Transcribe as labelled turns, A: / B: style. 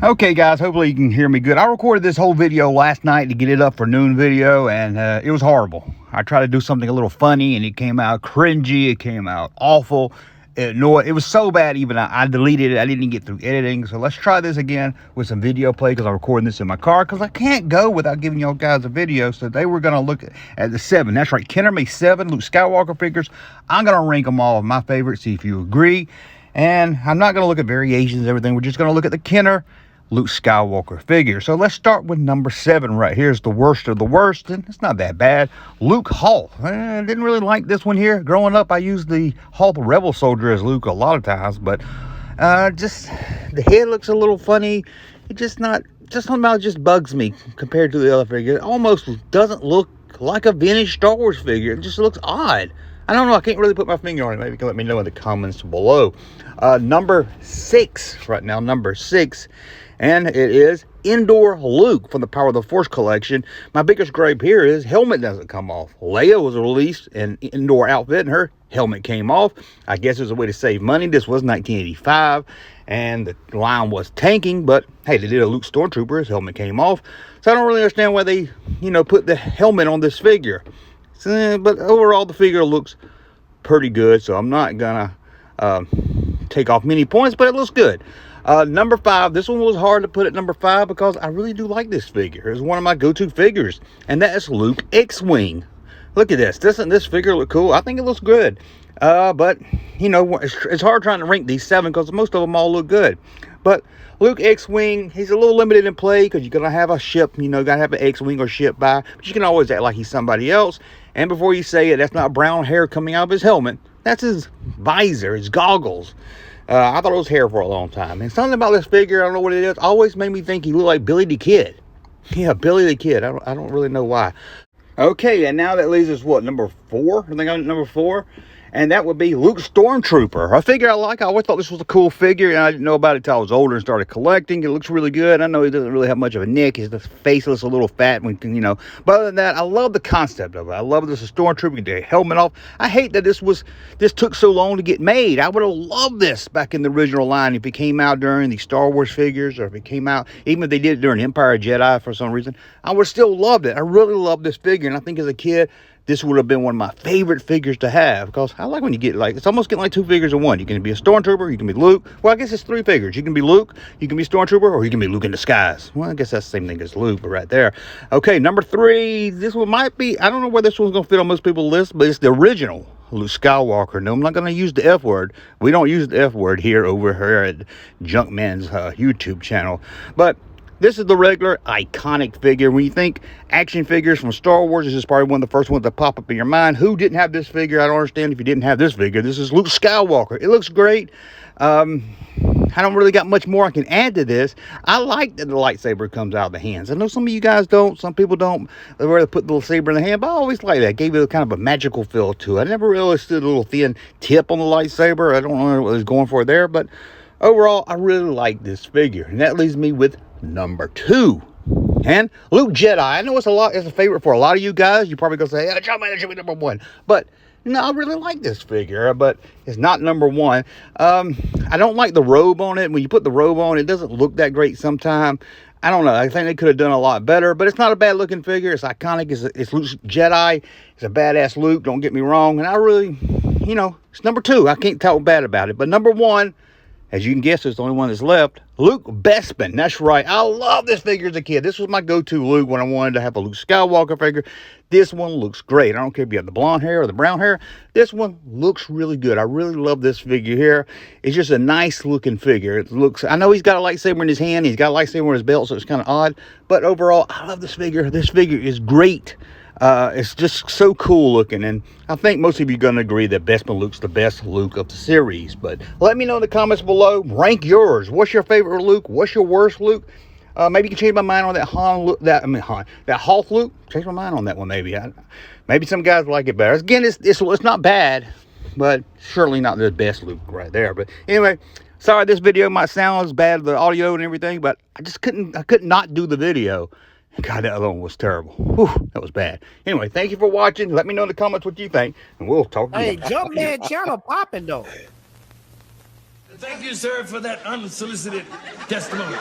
A: Okay guys, hopefully you can hear me good. I recorded this whole video last night to get it up for noon video, and it was horrible. I tried to do something a little funny and it came out cringy, it came out awful. It was so bad even I deleted it. I didn't even get through editing. So let's try this again with some video play, because I'm recording this in my car because I can't go without giving y'all guys a video. So today we're gonna look at the 7. That's right, Kenner made 7 Luke Skywalker figures. I'm gonna rank them all of my favorites, see if you agree. And I'm not gonna look at variations and everything. We're just gonna look at the Kenner Luke Skywalker figure. So let's start with number 7 right here. It's the worst of the worst, and it's not that bad. Luke Hoth. I didn't really like this one here. Growing up, I used the Hoth Rebel Soldier as Luke a lot of times, but just the head looks a little funny. It just something about it just bugs me compared to the other figure. It almost doesn't look like a vintage Star Wars figure. It just looks odd. I don't know. I can't really put my finger on it. Maybe you can let me know in the comments below. Number 6 right now. Number 6. And it is Indoor Luke from the Power of the Force collection. My biggest gripe here is helmet doesn't come off. Leia was released in indoor outfit and her helmet came off. I guess it was a way to save money. This was 1985 and the line was tanking, but hey, they did a Luke Stormtrooper. His helmet came off. So I don't really understand why they, put the helmet on this figure. So, but overall, the figure looks pretty good. So I'm not gonna take off many points, but it looks good. Number 5, this one was hard to put at number 5 because I really do like this figure. It's one of my go-to figures, and that is Luke X-Wing. Look at this. Doesn't this figure look cool? I think it looks good. But, it's hard trying to rank these 7 because most of them all look good. But Luke X-Wing, he's a little limited in play because you're going to have a ship, got to have an X-Wing or ship by. But you can always act like he's somebody else. And before you say it, that's not brown hair coming out of his helmet. That's his visor, his goggles. I thought it was hair for a long time. And something about this figure, I don't know what it is, always made me think he looked like Billy the Kid. Yeah, Billy the Kid. I don't really know why. Okay, and now that leaves us, what, number 4? I think I'm at number 4. And that would be Luke Stormtrooper. A figure I like. I always thought this was a cool figure, and I didn't know about it until I was older and started collecting. It looks really good. I know he doesn't really have much of a neck. His face looks a little fat, but other than that, I love the concept of it. I love this Stormtrooper, get the helmet off. I hate that this took so long to get made. I would have loved this back in the original line if it came out during the Star Wars figures, or if it came out, even if they did it during Empire of Jedi for some reason, I would have still loved it. I really love this figure, and I think as a kid, this would have been one of my favorite figures to have, because I like when you get it's almost getting like 2 figures in one. You can be a Stormtrooper, you can be Luke. Well, I guess it's 3 figures. You can be Luke, you can be Stormtrooper, or you can be Luke in disguise. Well, I guess that's the same thing as Luke, but right there. Okay, number 3. This one might be, I don't know where this one's going to fit on most people's list, but it's the original Luke Skywalker. No, I'm not going to use the F word. We don't use the F word over here at Junkman's YouTube channel. But this is the regular iconic figure. When you think action figures from Star Wars, this is probably one of the first ones that pop up in your mind. Who didn't have this figure? I don't understand if you didn't have this figure. This is Luke Skywalker. It looks great. I don't really got much more I can add to this. I like that the lightsaber comes out of the hands. I know some of you guys don't. Some people don't. They rather put the little saber in the hand, but I always like that. It gave it kind of a magical feel to it. I never really stood a little thin tip on the lightsaber. I don't know what I was going for there, but overall, I really like this figure. And that leaves me with number 2. And Luke Jedi. I know it's a favorite for a lot of you guys. You're probably going to say, oh, John, man, that should be number 1. But no, I really like this figure, but it's not number 1. I don't like the robe on it. When you put the robe on, it doesn't look that great sometimes. I don't know. I think they could have done a lot better, but it's not a bad looking figure. It's iconic. It's Luke Jedi. It's a badass Luke. Don't get me wrong. And I really, it's number 2. I can't talk bad about it. But number 1, as you can guess, it's the only one that's left. Luke Bespin. That's right. I love this figure as a kid. This was my go-to Luke when I wanted to have a Luke Skywalker figure. This one looks great. I don't care if you have the blonde hair or the brown hair. This one looks really good. I really love this figure here. It's just a nice looking figure. It looks, I know he's got a lightsaber in his hand. He's got a lightsaber in his belt, so it's kind of odd. But overall, I love this figure. This figure is great. It's just so cool looking, and I think most of you are going to agree that Bespin Luke's the best Luke of the series. But let me know in the comments below. Rank yours. What's your favorite Luke? What's your worst Luke? Maybe you can change my mind on that that Hoth Luke. Change my mind on that one. Maybe some guys like it better. Again, it's not bad, but certainly not the best Luke right there. But anyway, sorry this video might sound as bad, the audio and everything, but I could not do the video. God, that other one was terrible. Whew, that was bad. Anyway, thank you for watching. Let me know in the comments what you think, and we'll talk to you.
B: Hey, Junkman channel popping though.
C: Thank you, sir, for that unsolicited testimony.